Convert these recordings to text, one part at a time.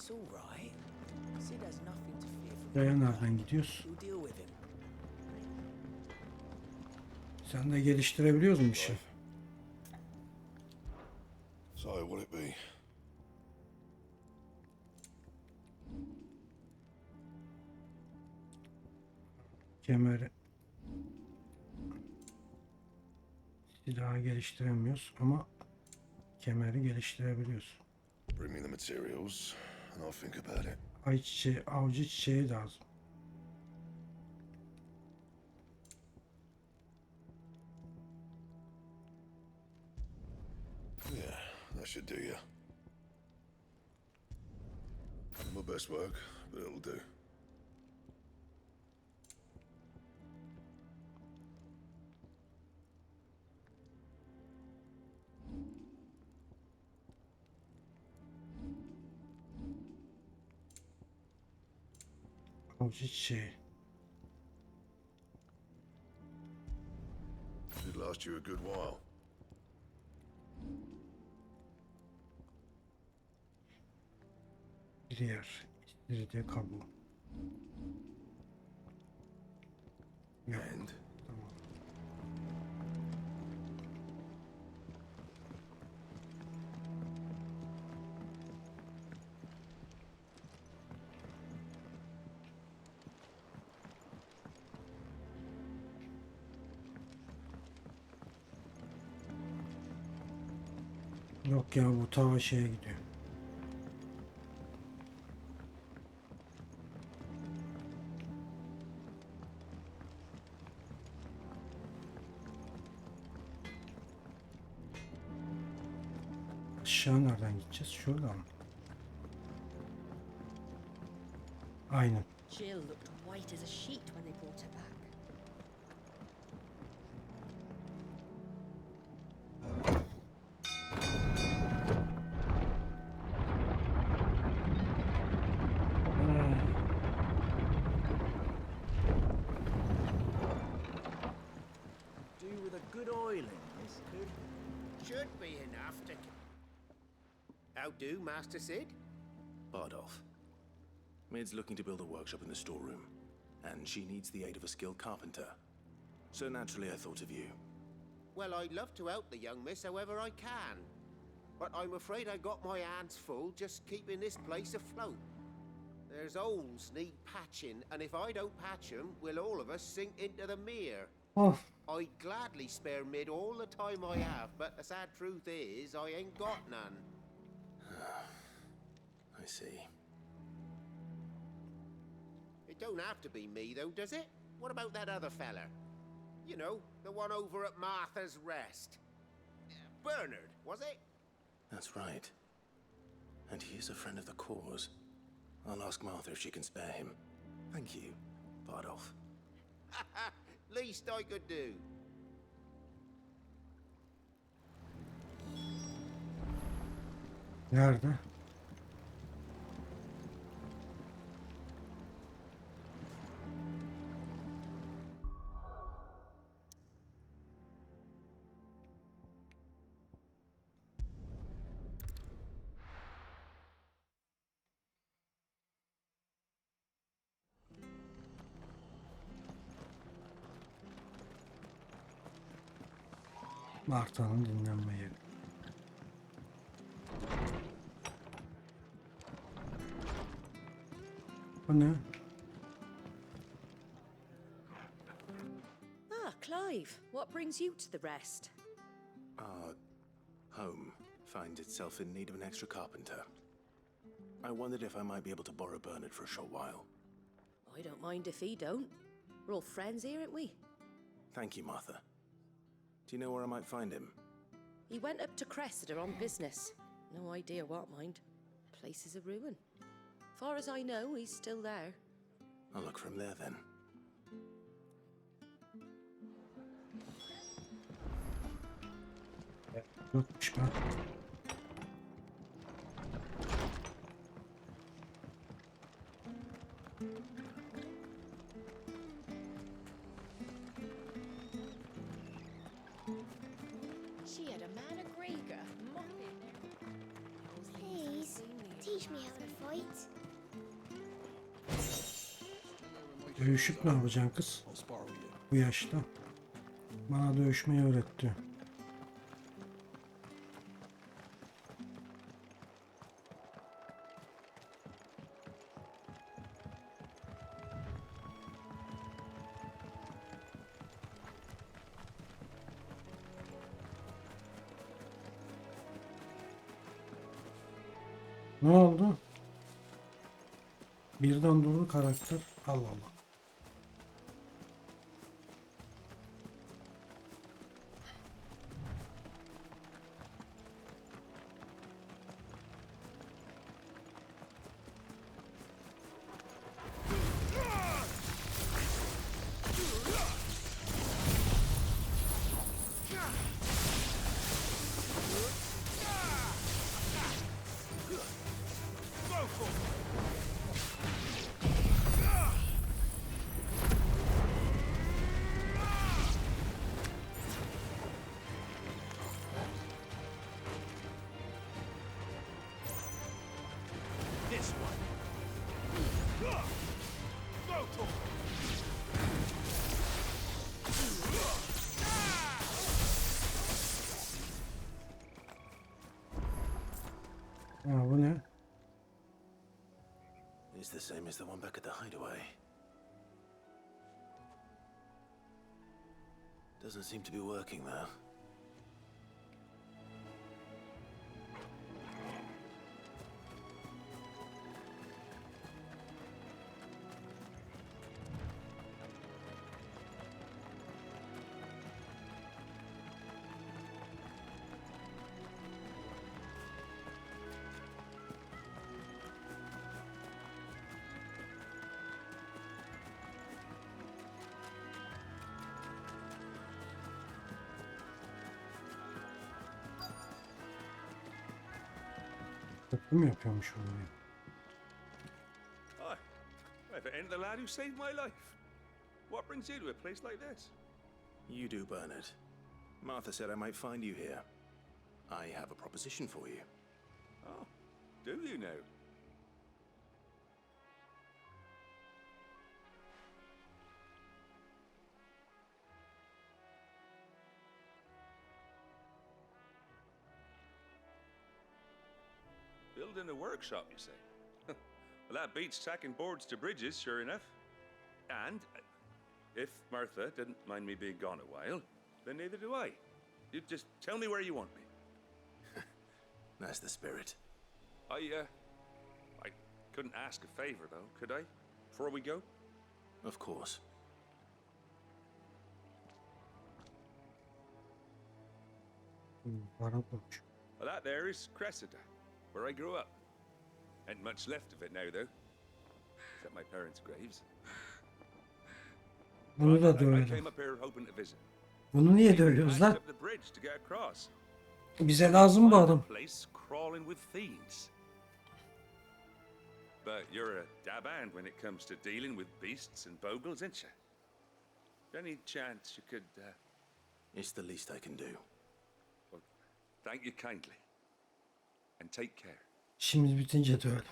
It's all right. Sid has nothing to fear from Buraya nereden gidiyoruz? We'll deal with him. Sen de geliştirebiliyoruz mu işi? So, what it be? Kemeri. Silahı geliştiremiyoruz ama kemeri geliştirebiliyoruz. Bring me the materials, and I'll think about it. Ay çiçeği, avcı çiçeği lazım. Yeah, that should do you. My best work, but it'll do. Avcı çiçeği. Should last you a good while. Diğer istiridye kabuğu. Yok. And Tamam. Yok ya, bu tava şeye gidiyor. Aşağı nereden gideceğiz? Şuradan mı? Aynen. Jill looked white as a sheet when they brought her back. Do with a good oiling, this could. Should be enough to... How do, Master Sid? Bardolph. Mid's looking to build a workshop in the storeroom, and she needs the aid of a skilled carpenter. So naturally I thought of you. Well, I'd love to help the young miss however I can. But I'm afraid I got my hands full just keeping this place afloat. There's holes need patching, and if I don't patch them, we'll all of us sink into the mere. Of. I'd gladly spare Mid all the time I have, but the sad truth is I ain't got none. I see. It don't have to be me, though, does it? What about that other fella? You know, the one over at Martha's Rest. Bernard, was it? That's right. And he is a friend of the cause. I'll ask Martha if she can spare him. Thank you, Bardolph. Least I could do. Nerede? Marta'nın dinlenme yeri. Bu ne? Ah, Clive, what brings you to the rest? Our home finds itself in need of an extra carpenter. I wondered if I might be able to borrow Bernard for a short while. I don't mind if he don't. We're all friends here, aren't we? Thank you, Martha. Do you know where I might find him? He went up to Cressida on business. No idea what, mind. Place is a ruin. Far as I know, he's still there. I'll look for him there then. Yokmuş ben. She had a man of Grieger mopping. Please, teach me how to fight? Dövüşüp ne yapacaksın kız? Bu yaşta. Bana dövüşmeyi öğretti. Ne oldu? Birden durdu karakter. Allah Allah. This one. Ha, bu ne? It's the same as the one back at the hideaway. Doesn't seem to be working though. Köprü mü yapıyormuş orayı? Hi. I've entered the lad who saved my life. What brings you to a place like this? You do, Bernard. Martha said I might find you here. I have a proposition for you. Oh, do you now? Building a workshop, you say? Well, that beats tacking boards to bridges, sure enough. And if Martha didn't mind me being gone a while, then neither do I. You just tell me where you want me. That's the spirit. I couldn't ask a favor, though, could I? Before we go? Of course. Para bulmuş. Well, that there is Cressida, where I grew up. Ain't much left of it now, though. Except my parents' graves. Bunu da I dövelim. came up here hoping to visit. Bunu niye dövüyoruz lan? Up the bridge to get across. Bize lazım bu adam. Place crawling with thieves. But you're a dab hand when it comes to dealing with beasts and bogles, ain't you? Any chance you could, It's the least I can do. well, thank you kindly. And take care. İşimiz bitince dövelim.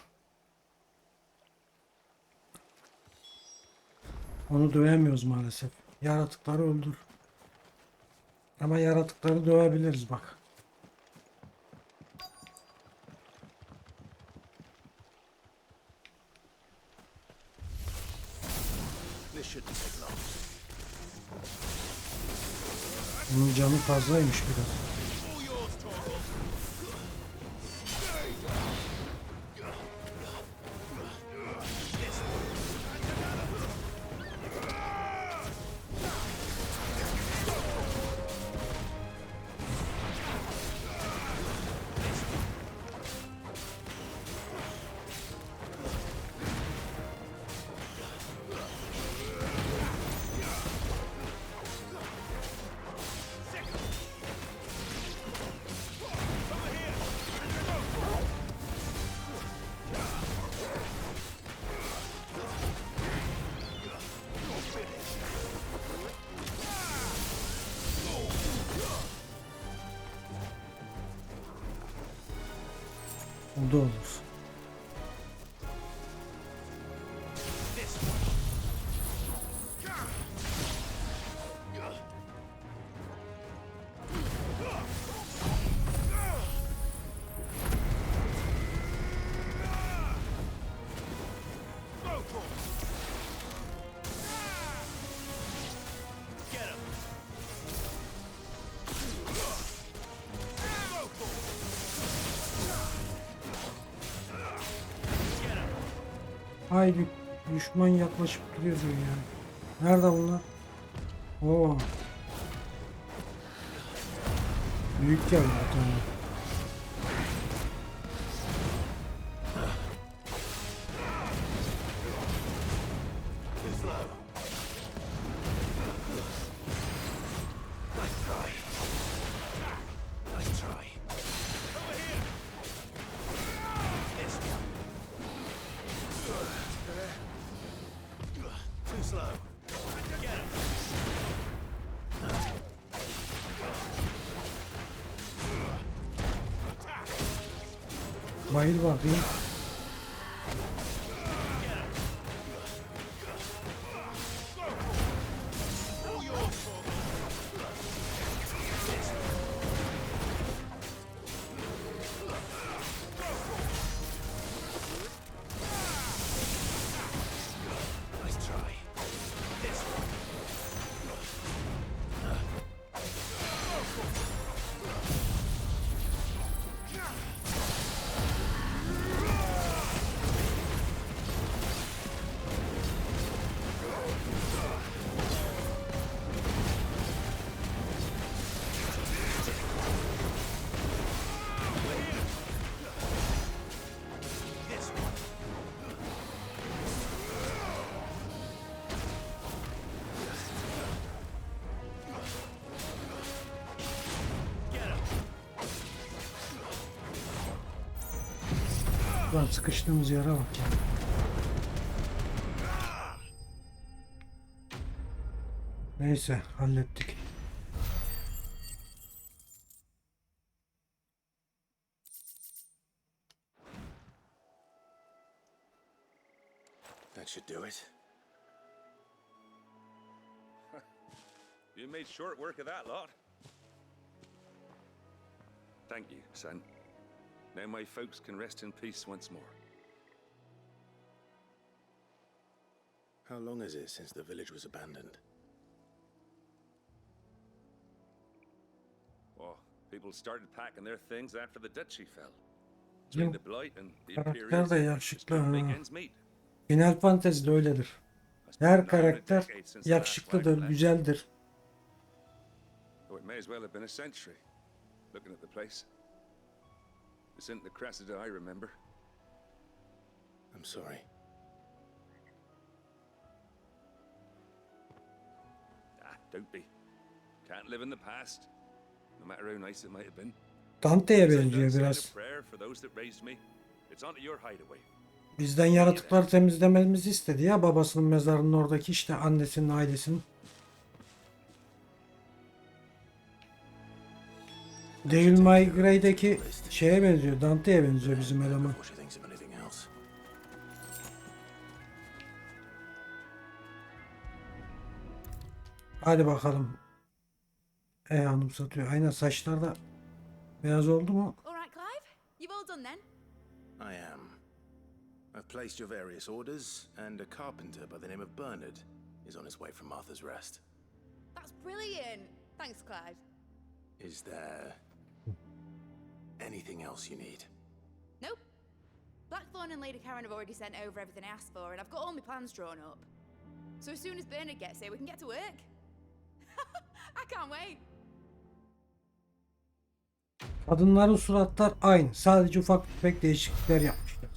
Onu dövemiyoruz maalesef. Yaratıkları öldür. Ama yaratıkları dövebiliriz bak. This shouldn't take long. Bunun canı fazlaymış biraz. O da olur. Haydi düşman yaklaşıp duruyor diyor ya. Nerede bunlar? Oo. Büyük geldi bir tane. Bayıl bakayım. Lan sıkıştığımız yere bak ya. Neyse hallettik. That should do it. You made short work of that lot. Thank you, son. Now my folks can rest in peace once more. How long is it since the village was abandoned? Oh, people started packing their things after the duchy fell. Bizim Between the blight and the karakter Imperials, de just yakışıklı couldn't ha. make ends meet. Final Fantasy'de öyledir. It's been Her 9 karakter decades since the last yakışıklıdır, wagon left. güzeldir. Oh, it may as well have been a century. Looking at the place. This isn't the Cressida I remember. I'm sorry. Ah, don't be. Can't live in the past, no matter how nice it might have been. Dante'ye Send benziyor out saying biraz. a prayer for those that raised me. It's onto your hideaway. Bizden yaratıkları temizlememizi istedi ya, babasının mezarının oradaki işte annesinin ailesinin. Devil May Cry'deki şeye benziyor, Dante'ye benziyor bizim eleman. Before she thinks of anything else. Hadi bakalım. Hanım satıyor. Aynen, saçlar da beyaz oldu mu? All right, Clive? You've all done then? I am. I've placed your various orders, and a carpenter by the name of Bernard is on his way from Martha's Rest. That's brilliant. Thanks, Clive. Is there anything else you need? Nope. Blackthorn and Lady Karen have already sent over everything I asked for, and I've got all my plans drawn up. So as soon as Bernard gets here, we can get to work. I can't wait. Kadınların suratlar aynı. Sadece ufak tefek değişiklikler yapmışlar.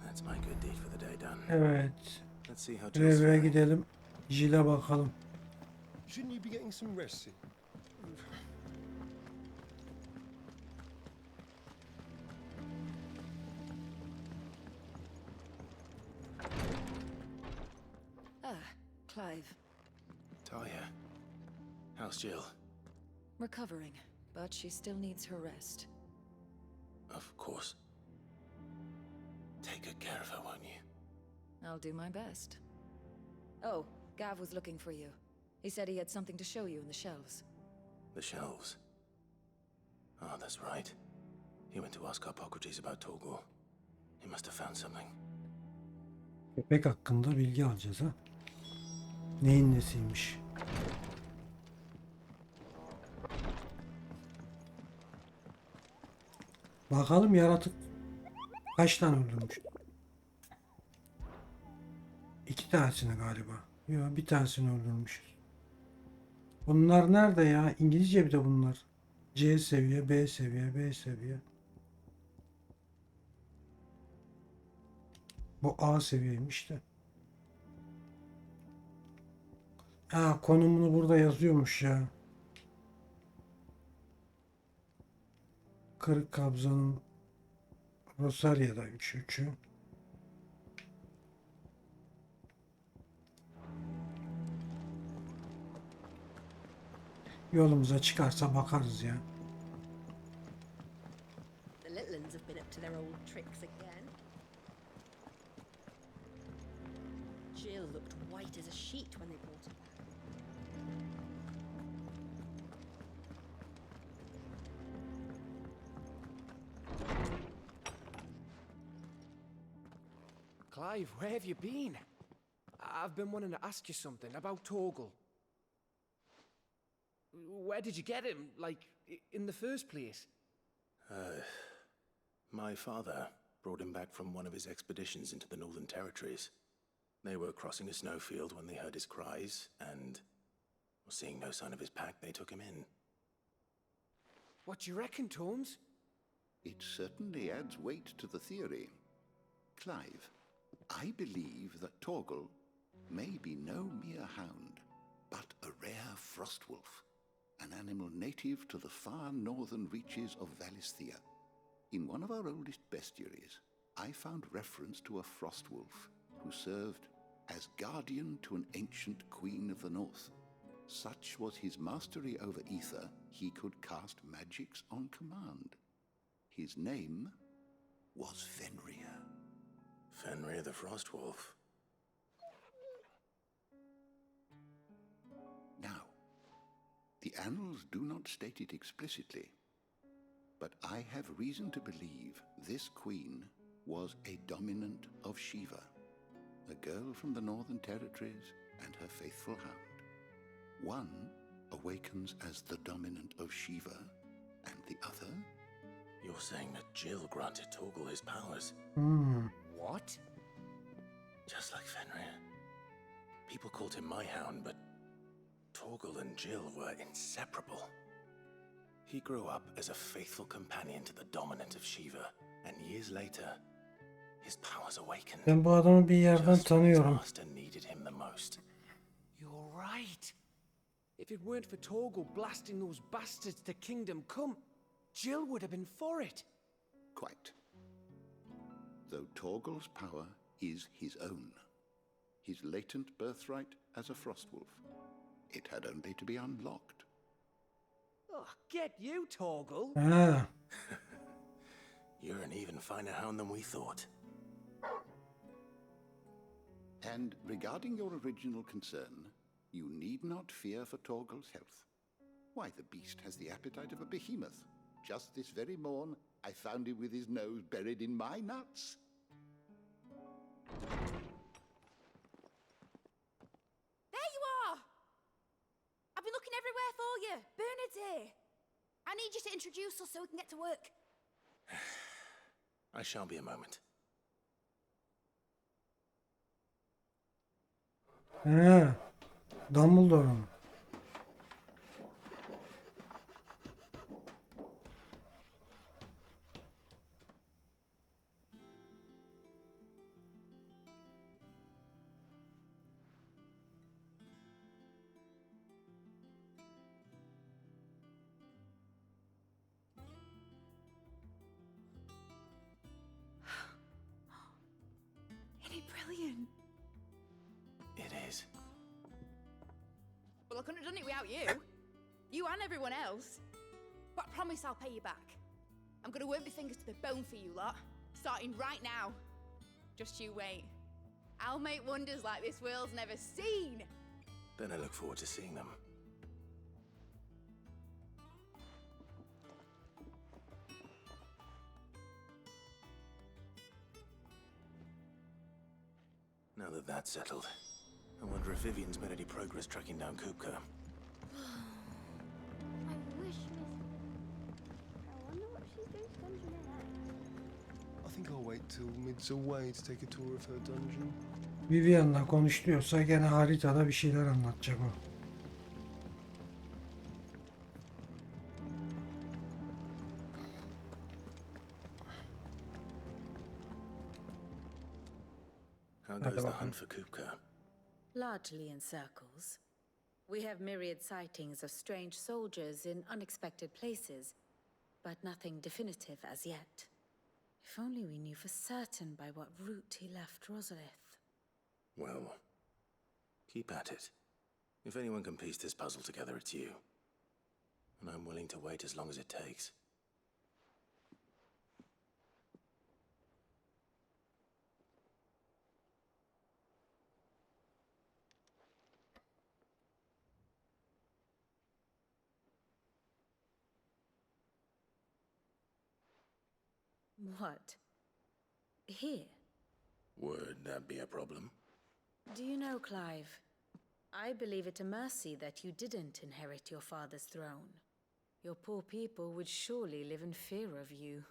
That's my good deed for the day done. Evet. Let's see how Jill's Eve faring. gidelim. Jill'e bakalım. Shouldn't you be getting some rest? Clive. Talia, how's Jill? Recovering, but she still needs her rest. Of course. Take good care of her, won't you? I'll do my best. Oh, Gav was looking for you. He said he had something to show you in the shelves. The shelves. Oh, that's right. He went to ask Hippocrates about Torgor. He must have found something. Köpek hakkında bilgi alacağız ha. Neyin nesiymiş? Bakalım yaratık kaç tane öldürmüş. 2 tanesini galiba. Yok, bir tanesini öldürmüş. Bunlar nerede ya? İngilizce bir de bunlar. C seviye, B seviye, B seviye. Bu A seviyeymiş de. Ha, konumunu burada yazıyormuş ya. Kırık kabzanın Rosarya'da 3'ü. Yolumuza çıkarsa bakarız ya. The little uns have been up to their old tricks again. Jill looked white as a sheet when they brought her back. Clive, where have you been? I've been wanting to ask you something about Torgal. Where did you get him, like, in the first place? My father brought him back from one of his expeditions into the Northern Territories. They were crossing a snowfield when they heard his cries, and, seeing no sign of his pack, they took him in. What do you reckon, Tomes? It certainly adds weight to the theory. Clive, I believe that Torgal may be no mere hound, but a rare frost wolf, an animal native to the far northern reaches of Valisthea. In one of our oldest bestiaries, I found reference to a frost wolf who served as guardian to an ancient queen of the north. Such was his mastery over ether, he could cast magics on command. His name was Fenrir. Fenrir the Frost Wolf. Now, the annals do not state it explicitly, but I have reason to believe this queen was a dominant of Shiva, a girl from the Northern Territories and her faithful hound. One awakens as the dominant of Shiva, and the other... You're saying that Jill granted Torgal his powers? What? Just like Fenrir. People called him my hound, but Torgal and Jill were inseparable. He grew up as a faithful companion to the dominant of Shiva, and years later, his powers awakened. Ben bu adamı bir yerden Just when his tanıyorum. master needed him the most. You're right. If it weren't for Torgal blasting those bastards to Kingdom Come, Jill would have been for it. Quite. Though Torgal's power is his own, his latent birthright as a frostwolf, it had only to be unlocked. Oh, get you, Torgal. Ha, You're an even finer hound than we thought. And regarding your original concern, you need not fear for Torgal's health. Why, the beast has the appetite of a behemoth. Just this very morn, I found him with his nose buried in my nuts. There you are! I've been looking everywhere for you. Bernard's here. I need you to introduce us so we can get to work. I shall be a moment. ha. Dumbledore'un. Isn't it brilliant? It is. Well, I couldn't have done it without you. You and everyone else. But I promise I'll pay you back. I'm gonna work my fingers to the bone for you lot, starting right now. Just you wait. I'll make wonders like this world's never seen. Then I look forward to seeing them. Now that that's settled, I wonder if Vivian's made any progress tracking down Kupka. I wish Miss... I wonder what she's doing to Dungeon I think I'll wait till mid's away to take a tour of her dungeon. Vivian'la konuşuyorsa gene haritada bir şeyler anlatacak o. How goes the hunt for Kupka? Largely in circles. We have myriad sightings of strange soldiers in unexpected places, but nothing definitive as yet. If only we knew for certain by what route he left Rosalith. Well, keep at it. If anyone can piece this puzzle together, it's you. And I'm willing to wait as long as it takes. What? Here? Would that be a problem? Do you know, Clive, I believe it a mercy that you didn't inherit your father's throne. Your poor people would surely live in fear of you.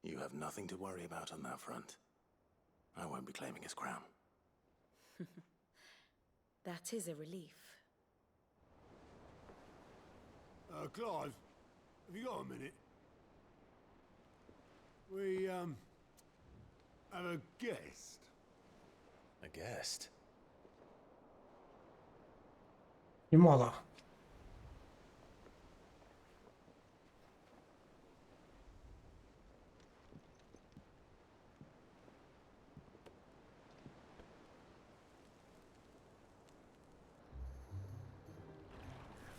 You have nothing to worry about on that front. I won't be claiming his crown. That is a relief. Clive, have you got a minute? We, have a guest. A guest? Kim ola?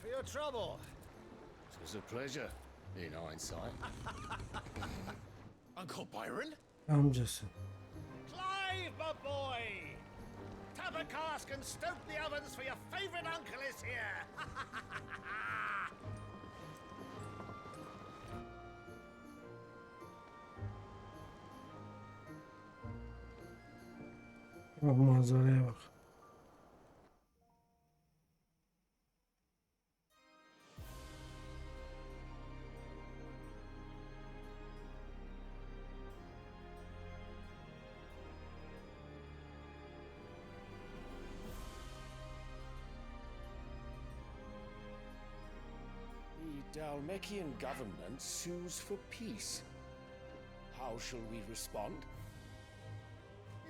For your trouble. It was a pleasure, in hindsight. Uncle Byron? Amcası. Clive, my boy! Tap a cask and stoke the ovens, for your favourite uncle is here! Bak manzaraya bak. The Dalmekian government sues for peace. How shall we respond?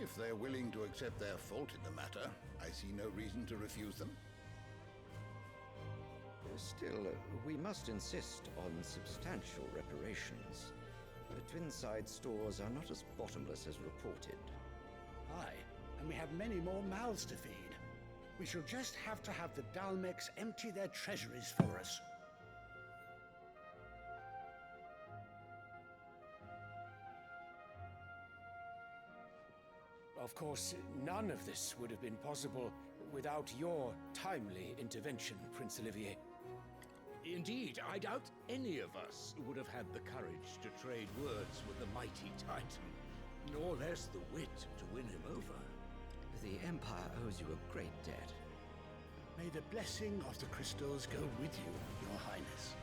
If they're willing to accept their fault in the matter, I see no reason to refuse them. Still, we must insist on substantial reparations. The Twinside stores are not as bottomless as reported. Aye, and we have many more mouths to feed. We shall just have to have the Dalmeks empty their treasuries for us. Of course, none of this would have been possible without your timely intervention, Prince Olivier. Indeed, I doubt any of us would have had the courage to trade words with the mighty Titan, nor less the wit to win him over. The Empire owes you a great debt. May the blessing of the crystals go with you, Your Highness.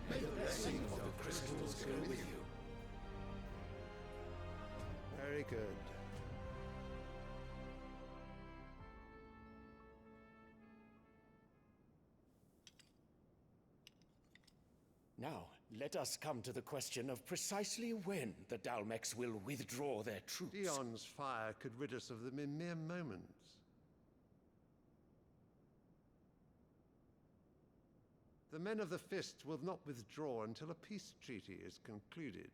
May the blessing of the crystals go with you. Very good. Now, let us come to the question of precisely when the Dalmeks will withdraw their troops. Dion's fire could rid us of them in mere moments. The men of the Fist will not withdraw until a peace treaty is concluded.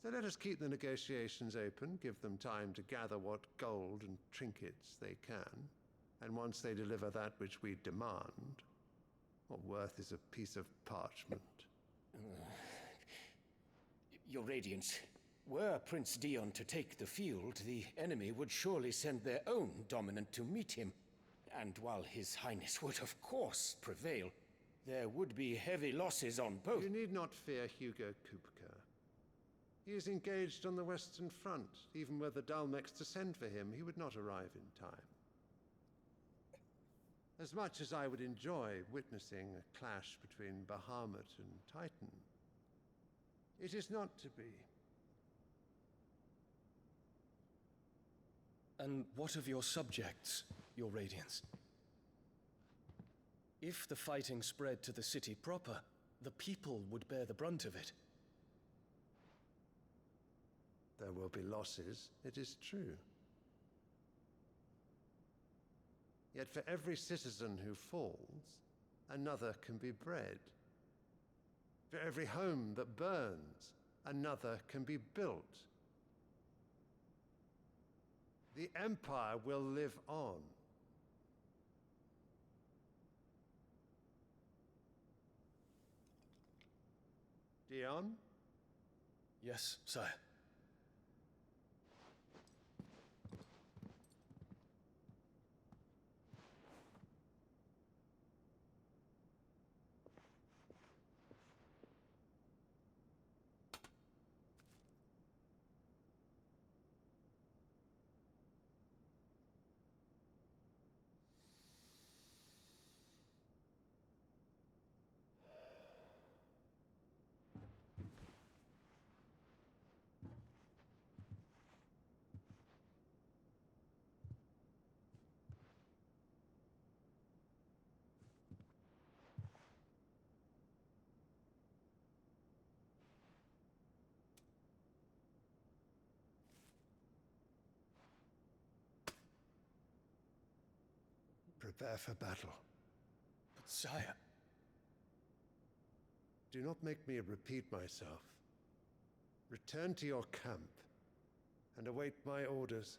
So let us keep the negotiations open, give them time to gather what gold and trinkets they can, and once they deliver that which we demand, what worth is a piece of parchment? Your Radiance, were Prince Dion to take the field, the enemy would surely send their own dominant to meet him. And while His Highness would of course prevail, there would be heavy losses on both. You need not fear Hugo Kupka. He is engaged on the Western Front. Even were the Dalmeks to send for him, he would not arrive in time. As much as I would enjoy witnessing a clash between Bahamut and Titan, it is not to be. And what of your subjects, your Radiance? If the fighting spread to the city proper, the people would bear the brunt of it. There will be losses, it is true. Yet for every citizen who falls, another can be bred. For every home that burns, another can be built. The Empire will live on. Dion? Yes, sire. Prepare for battle. But sire... Do not make me repeat myself. Return to your camp and await my orders.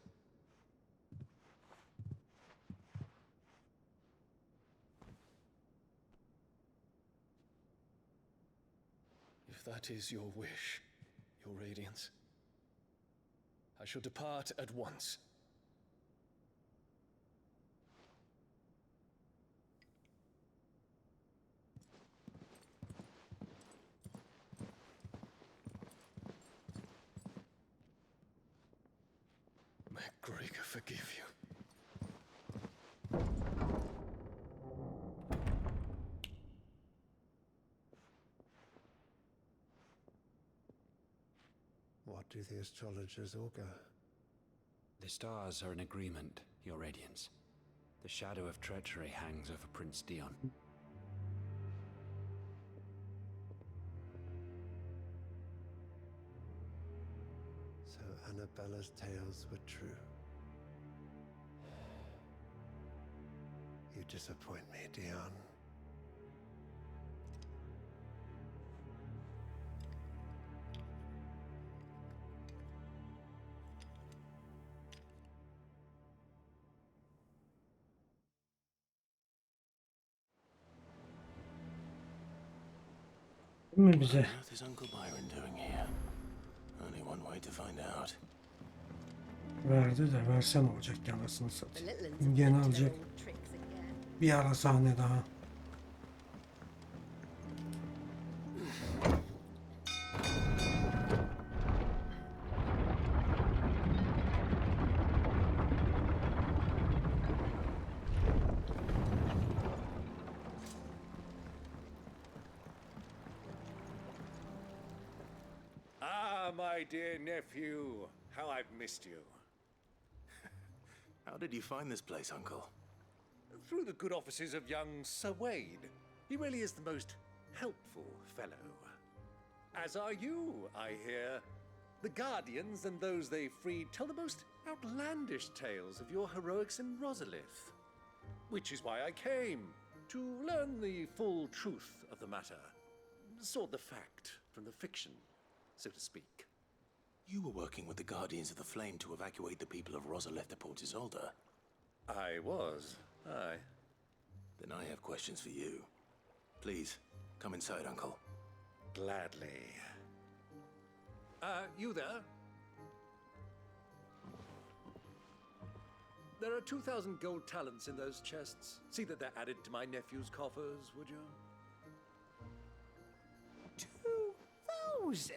If that is your wish, your Radiance, I shall depart at once. May Gregor forgive you. What do the astrologers augur? The stars are in agreement, your Radiance. The shadow of treachery hangs over Prince Dion. So Annabella's tales were true. You disappoint me, Dion. Değil mi What on bize? earth is Uncle Byron doing here? Only one way to find out. Verdi de versen olacak anasını The satayım. little ones have Gene been to their alacak. old tricks again. Bir ara sahne daha. Ah, my dear nephew, how I've missed you. How did you find this place, Uncle? Through the good offices of young Sir Wade. He really is the most helpful fellow. As are you, I hear. The Guardians and those they freed tell the most outlandish tales of your heroics in Rosalith. Which is why I came, to learn the full truth of the matter. Sort the fact from the fiction, so to speak. You were working with the Guardians of the Flame to evacuate the people of Rosalith to Port Isolde. I was, aye. Then I have questions for you. Please, come inside, Uncle. Gladly. You there? There are 2,000 gold talents in those chests. See that they're added to my nephew's coffers, would you? 2,000?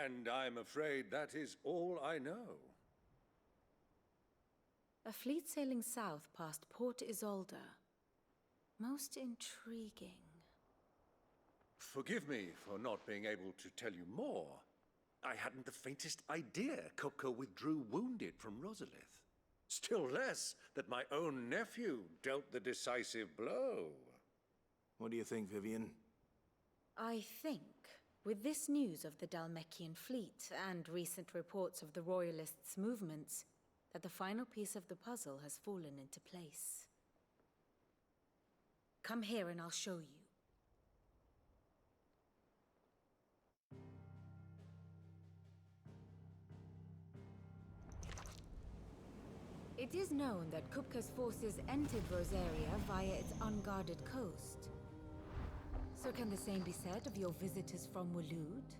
And I'm afraid that is all I know. A fleet sailing south past Port Isolde. Most intriguing. Forgive me for not being able to tell you more. I hadn't the faintest idea Kupka withdrew wounded from Rosalith. Still less that my own nephew dealt the decisive blow. What do you think, Vivian? I think, with this news of the Dalmekian fleet and recent reports of the Royalists' movements, that the final piece of the puzzle has fallen into place. Come here and I'll show you. It is known that Kupka's forces entered Rosaria via its unguarded coast. So can the same be said of your visitors from Waloed?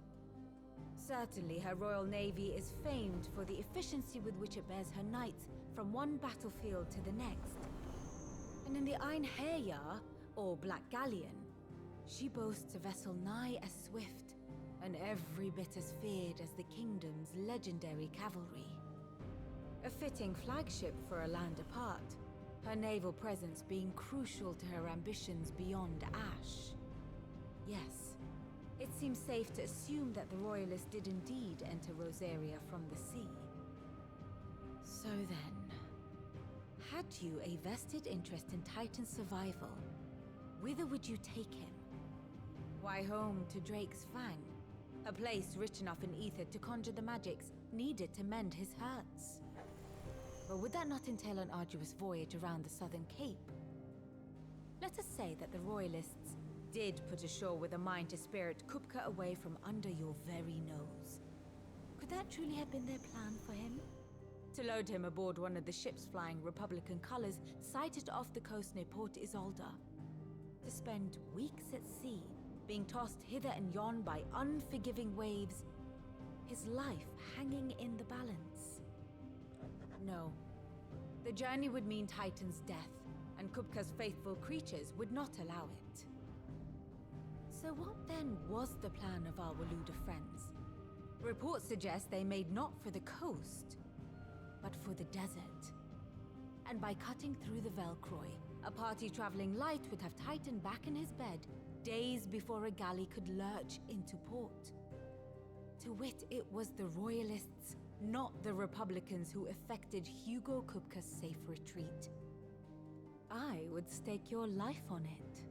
Certainly her royal navy is famed for the efficiency with which it bears her knights from one battlefield to the next. And in the Einherjar, or Black Galleon, she boasts a vessel nigh as swift and every bit as feared as the kingdom's legendary cavalry. A fitting flagship for a land apart, her naval presence being crucial to her ambitions beyond Ash. Yes, it seems safe to assume that the Royalists did indeed enter Rosaria from the sea. So then, had you a vested interest in Titan's survival, whither would you take him? Why, home to Drake's Fang, a place rich enough in ether to conjure the magics needed to mend his hurts. But would that not entail an arduous voyage around the southern cape? Let us say that the Royalists did put ashore with a mind to spirit Kupka away from under your very nose. Could that truly have been their plan for him? To load him aboard one of the ships flying Republican colors sighted off the coast near Port Isolde. To spend weeks at sea, being tossed hither and yon by unforgiving waves, his life hanging in the balance. No. The journey would mean Titan's death, and Kupka's faithful creatures would not allow it. So what then was the plan of our Waluda friends? Reports suggest they made not for the coast, but for the desert. And by cutting through the Velcroy, a party traveling light would have Titan back in his bed days before a galley could lurch into port. To wit, it was the Royalists, not the Republicans, who effected Hugo Kupka's safe retreat. I would stake your life on it.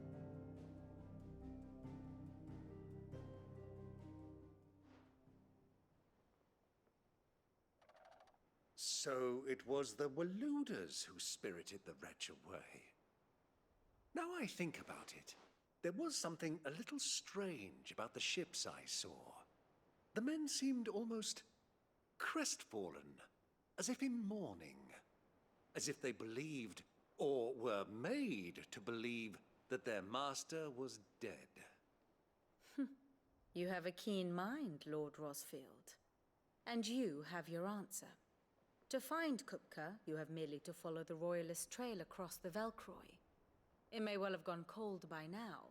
So it was the Waluders who spirited the wretch away. Now I think about it, there was something a little strange about the ships I saw. The men seemed almost crestfallen, as if in mourning, as if they believed, or were made to believe, that their master was dead. You have a keen mind, Lord Rosfield. And you have your answer. To find Kupka, you have merely to follow the Royalist trail across the Velcroy. It may well have gone cold by now,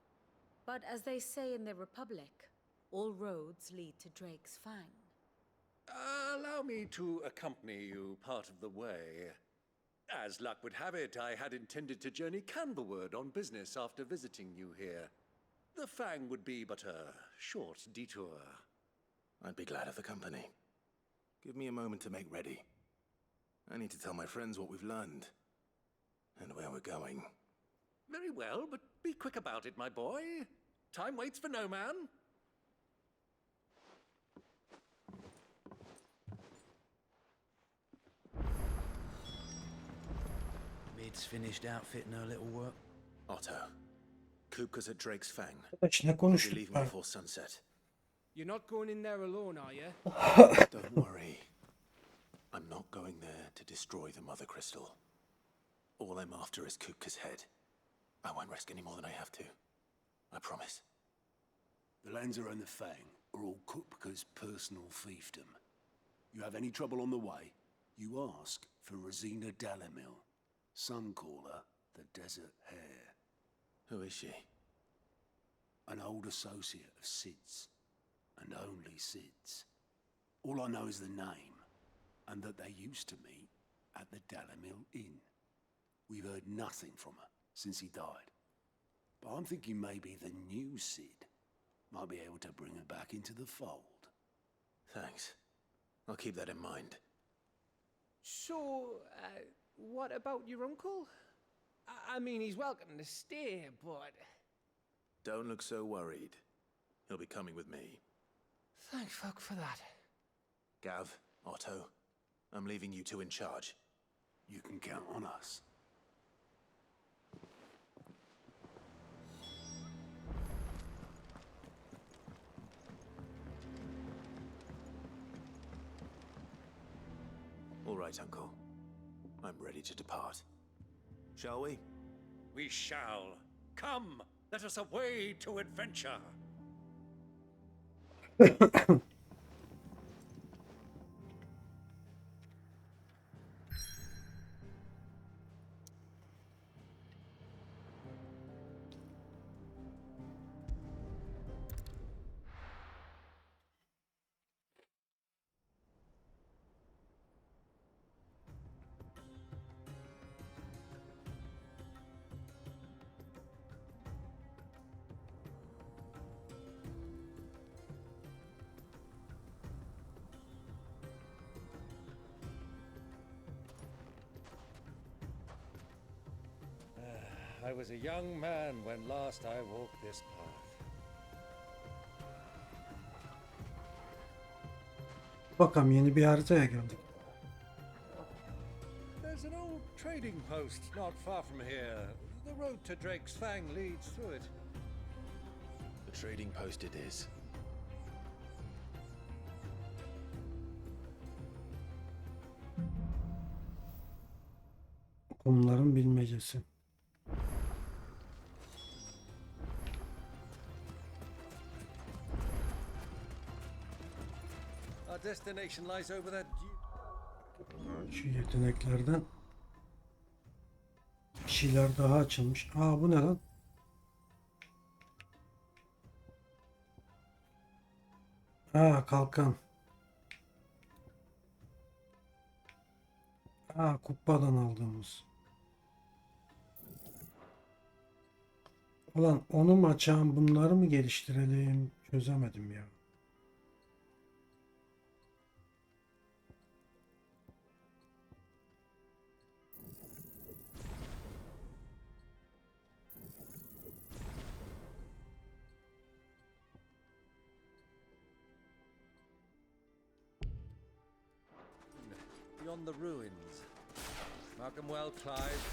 but as they say in the Republic, all roads lead to Drake's Fang. Allow me to accompany you part of the way. As luck would have it, I had intended to journey Canberward on business after visiting you here. The Fang would be but a short detour. I'd be glad of the company. Give me a moment to make ready. I need to tell my friends what we've learned, and where we're going. Very well, but be quick about it, my boy. Time waits for no man. Mid's finished outfitting her little work. Otto, Kupka's at Drake's Fang. Arkadaş ne We'll be konuştuk leaving ben? before sunset. You're not going in there alone, are you? Don't worry. I'm not going there to destroy the Mother Crystal. All I'm after is Kupka's head. I won't risk any more than I have to. I promise. The Lanza and the Fang are all Kupka's personal fiefdom. You have any trouble on the way, you ask for Rosina Dalamil, Suncaller, the Desert Hare. Who is she? An old associate of Sid's, and only Sid's. All I know is the name, and that they used to meet at the Dalamil Inn. We've heard nothing from her since he died. But I'm thinking maybe the new Sid Might be able to bring her back into the fold. Thanks. I'll keep that in mind. So, what about your uncle? I mean, he's welcome to stay, but... Don't look so worried. He'll be coming with me. Thank fuck for that. Gav, Otto, I'm leaving you two in charge. You can count on us. All right, Uncle. I'm ready to depart. Shall we? We shall. Come, let us away to adventure. I was a young man when last I walked this path. Bakalım yeni bir haritaya geldik. There's an old trading post not far from here. The road to Drake's Fang leads through it. The trading post it is. Konuların bilmecesi. Our destination lies over that. Şu yeteneklerden bir şeyler daha açılmış. Aa, bu ne lan? Aa, kalkan. Aa, kubbadan aldığımız. Ulan onu mu açalım, bunları mı geliştirelim? Çözemedim ya. Beyond the ruins. Mark 'em well, Clive.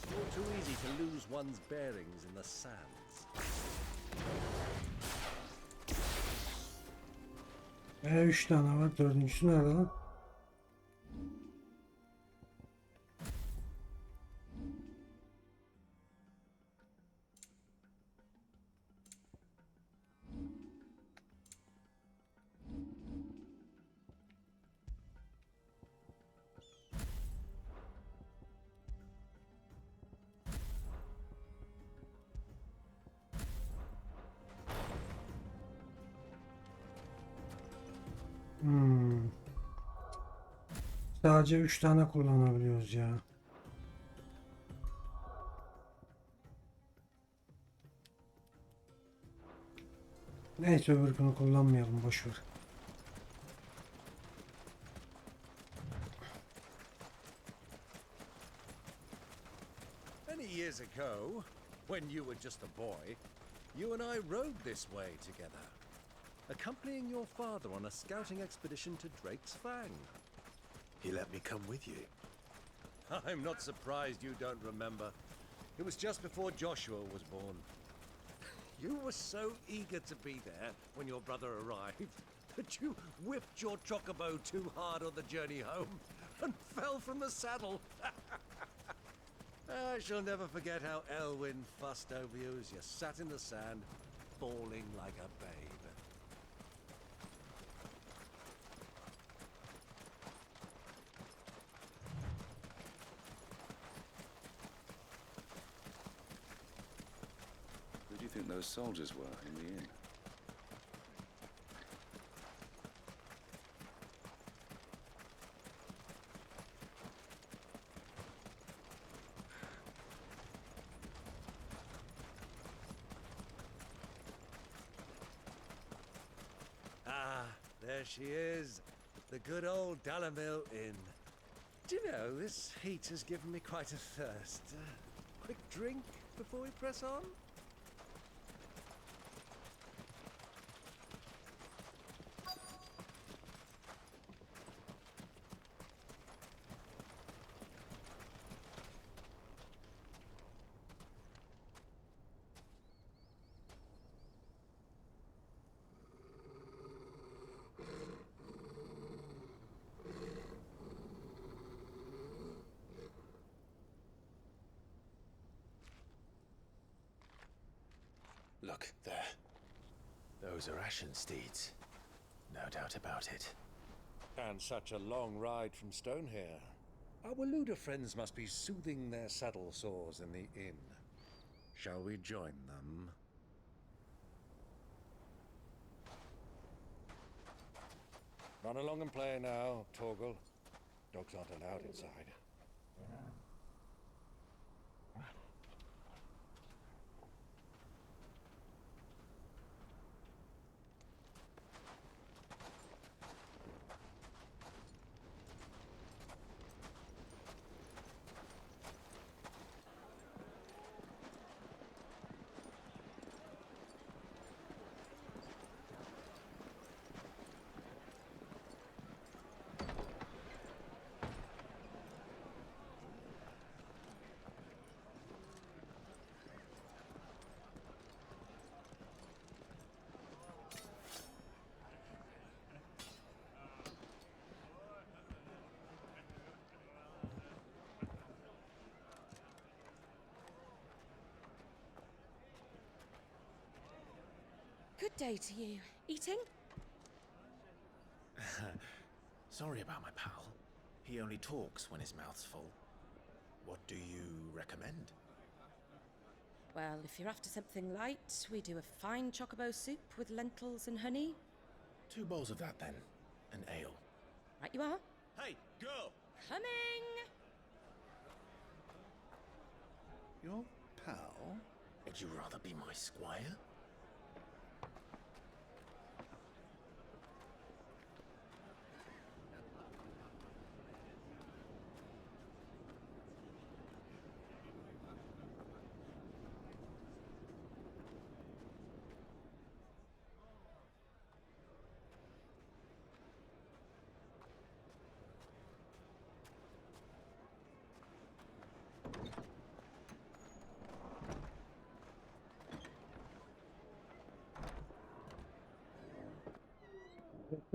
It's all too easy to lose one's bearings in the sands. Üç tane var. Dördüncüsü nerede lan? Sadece 3 tane kullanabiliyoruz ya. Neyse, öbürkünü kullanmayalım, boş ver. Many years ago, when you were just a boy, you and I rode this way together, accompanying your father on a scouting expedition to Drake's Fang. He let me come with you. I'm not surprised you don't remember. It was just before Joshua was born. You were so eager to be there when your brother arrived that you whipped your chocobo too hard on the journey home and fell from the saddle. I shall never forget how Elwyn fussed over you as you sat in the sand, bawling like a babe. Who do you think those soldiers were in the inn? There she is. The good old Dalamil Inn. Do you know, this heat has given me quite a thirst. Quick drink before we press on? Look, there. Those are Ashen steeds. No doubt about it. And such a long ride from Stonehair. Our Luda friends must be soothing their saddle sores in the inn. Shall we join them? Run along and play now, Torgal. Dogs aren't allowed inside. Good day to you. Eating? Sorry about my pal. He only talks when his mouth's full. What do you recommend? Well, if you're after something light, we do a fine chocobo soup with lentils and honey. 2 bowls of that, then. An ale. Right you are. Hey, girl! Coming! Your pal? Would you rather be my squire?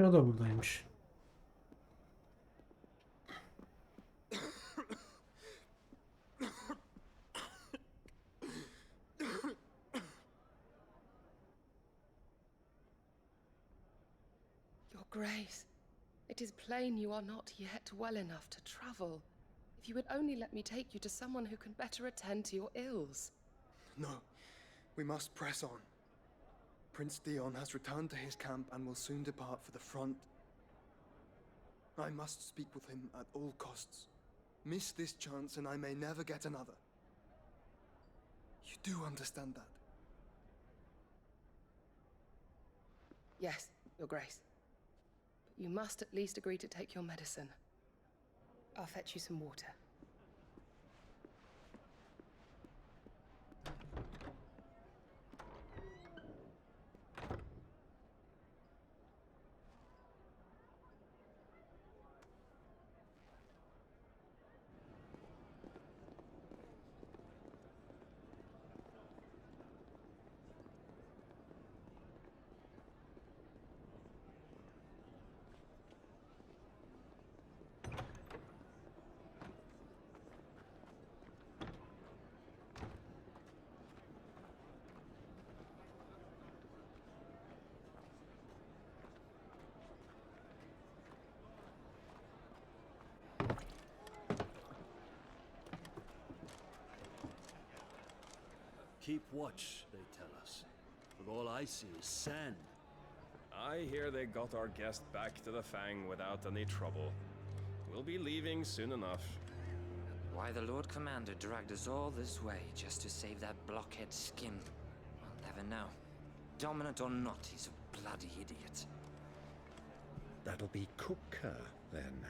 O da buradaymış. Your Grace, it is plain you are not yet well enough to travel. If you would only let me take you to someone who can better attend to your ills. No, we must press on. Prince Dion has returned to his camp and will soon depart for the front. I must speak with him at all costs. Miss this chance and I may never get another. You do understand that? Yes, Your Grace. But you must at least agree to take your medicine. I'll fetch you some water. Keep watch, they tell us. But all I see is sand. I hear they got our guest back to the Fang without any trouble. We'll be leaving soon enough. Why the Lord Commander dragged us all this way just to save that blockhead skin, I'll never know. Dominant or not, he's a bloody idiot. That'll be cooker, then.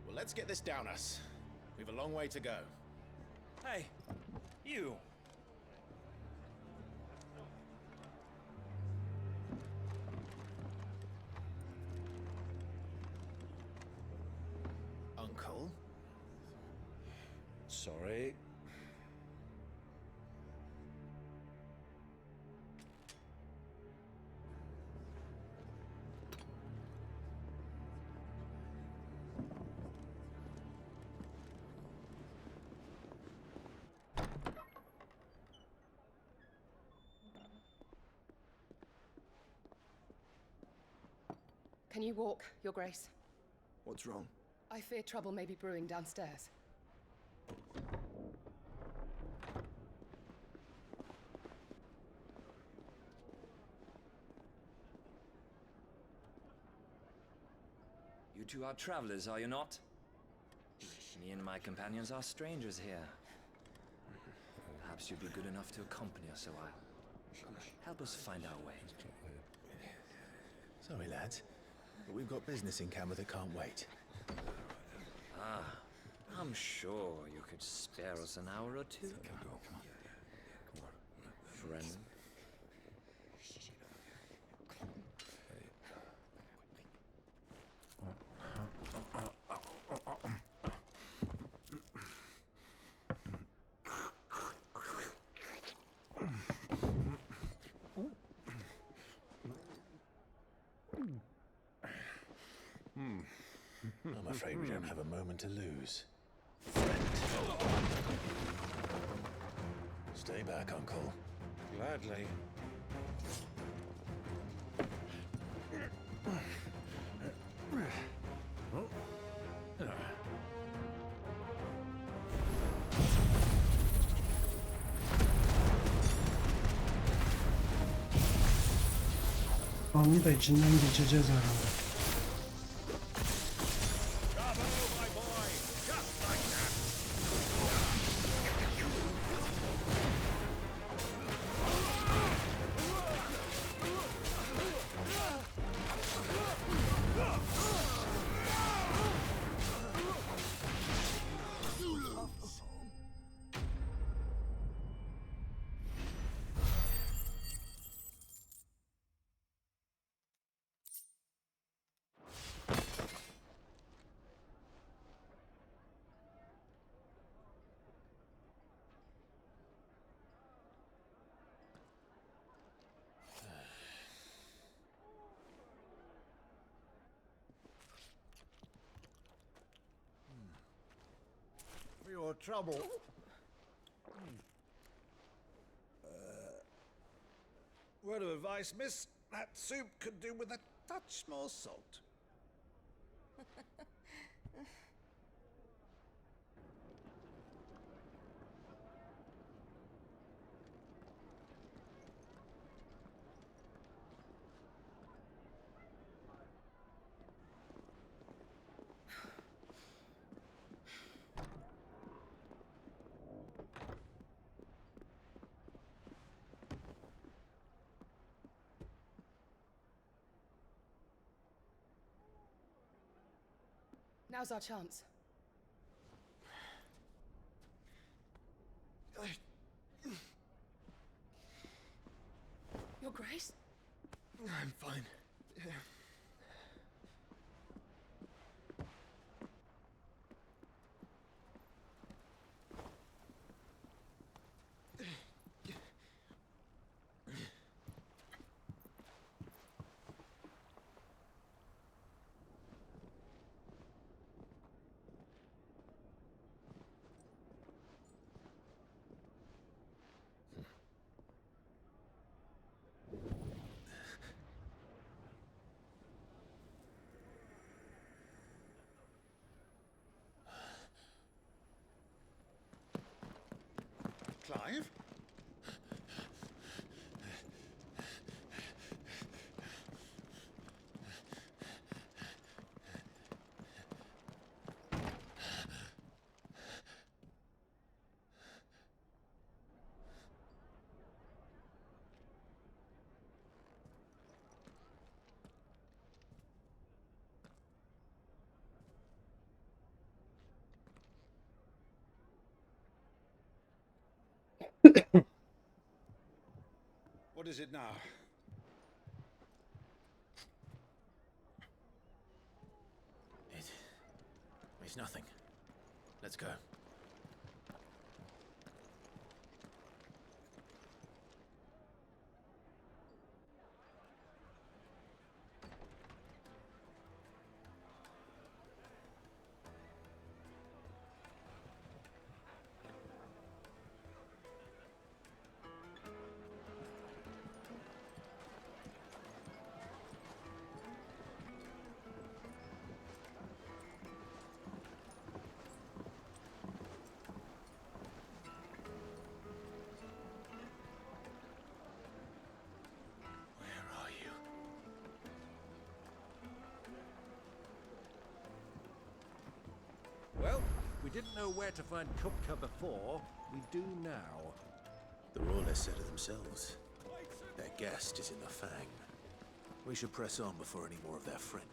Well, let's get this down us. We've a long way to go. Hey, you! Uncle? Sorry. Can you walk, Your Grace? What's wrong? I fear trouble may be brewing downstairs. You two are travelers, are you not? Me and my companions are strangers here. Perhaps you'd be good enough to accompany us a while. Help us find our way. Sorry, lads, but we've got business in camera that can't wait. Ah, I'm sure you could spare us an hour or two. Friend. I'm afraid we don't have a moment to lose. Stay back, Uncle. Gladly. Onu da içinden geçeceğiz herhalde. For your trouble. Word of advice, miss. That soup could do with a touch more salt. Now's our chance. Your Grace? I'm fine. Yeah. Clive? What is it now? It's nothing. Let's go. Well, we didn't know where to find Kupka before. We do now. The Royalists said it themselves. Their guest is in the Fang. We should press on before any more of their friends.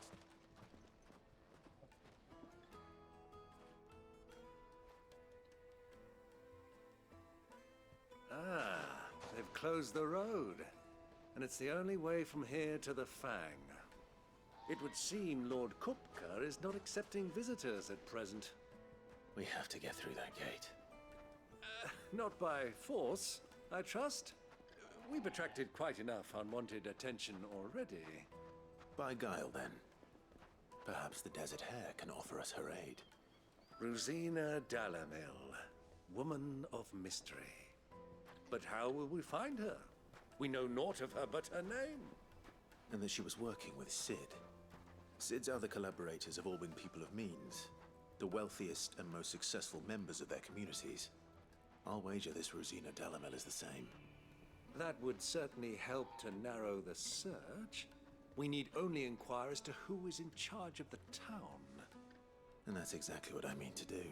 Ah, they've closed the road. And it's the only way from here to the Fang. It would seem Lord Kupka is not accepting visitors at present. We have to get through that gate. Not by force, I trust. We've attracted quite enough unwanted attention already. By guile, then. Perhaps the Desert Hare can offer us her aid. Rosina Dalamil, woman of mystery. But how will we find her? We know naught of her but her name. And that she was working with Sid. Sid's other collaborators have all been people of means, the wealthiest and most successful members of their communities. I'll wager this Rosina Dalamel is the same. That would certainly help to narrow the search. We need only inquire as to who is in charge of the town. And that's exactly what I mean to do.